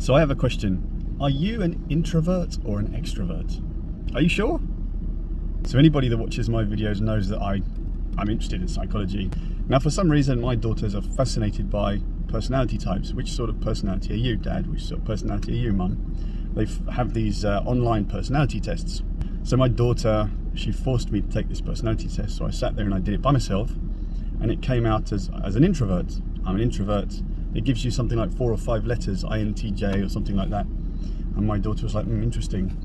So I have a question. Are you an introvert or an extrovert? Are you sure? So anybody that watches my videos knows that I'm interested in psychology. Now, for some reason, my daughters are fascinated by personality types. Which sort of personality are you, Dad? Which sort of personality are you, Mum? They have these online personality tests. So my daughter, she forced me to take this personality test. So I sat there and I did it by myself, and it came out as an introvert. I'm an introvert. It gives you something like 4 or 5 letters, INTJ or something like that. And my daughter was like, interesting.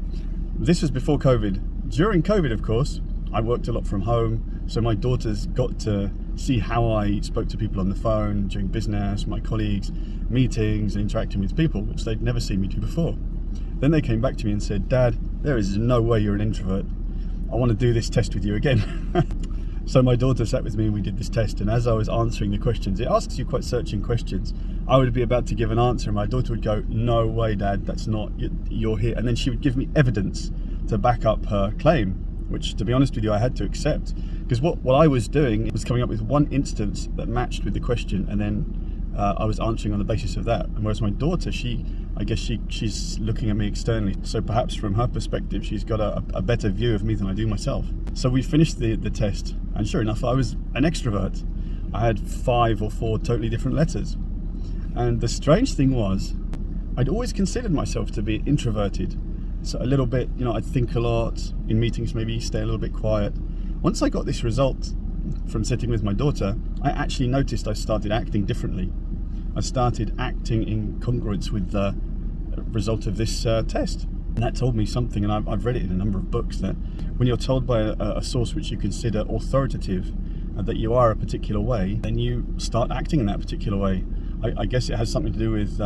This was before COVID. During COVID, of course, I worked a lot from home. So my daughters got to see how I spoke to people on the phone, during business, my colleagues, meetings, interacting with people, which they'd never seen me do before. Then they came back to me and said, Dad, there is no way you're an introvert. I want to do this test with you again. So my daughter sat with me and we did this test, and as I was answering the questions, it asks you quite searching questions. I would be about to give an answer and my daughter would go, no way, Dad, that's not, you're here. And then she would give me evidence to back up her claim, which, to be honest with you, I had to accept. Because what I was doing was coming up with one instance that matched with the question, and then I was answering on the basis of that. And whereas my daughter, I guess she's looking at me externally. So perhaps from her perspective, she's got a better view of me than I do myself. So we finished the test, and sure enough, I was an extrovert. I had 5 or 4 totally different letters. And the strange thing was, I'd always considered myself to be introverted. So a little bit, I'd think a lot, in meetings maybe stay a little bit quiet. Once I got this result from sitting with my daughter, I actually noticed I started acting differently. I started acting in congruence with the result of this test. And that told me something, and I've read it in a number of books, that when you're told by a source which you consider authoritative that you are a particular way, then you start acting in that particular way. I guess it has something to do with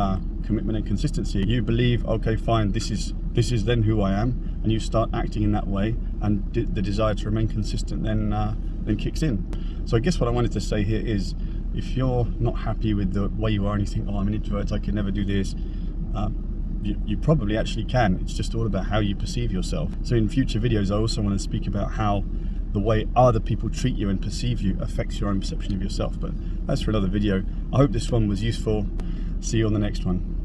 commitment and consistency. You believe, okay, fine, this is then who I am, and you start acting in that way, and the desire to remain consistent then kicks in. So I guess what I wanted to say here is, if you're not happy with the way you are and you think, oh, I'm an introvert, I can never do this, you probably actually can. It's just all about how you perceive yourself. So in future videos, I also want to speak about how the way other people treat you and perceive you affects your own perception of yourself. But that's for another video. I hope this one was useful. See you on the next one.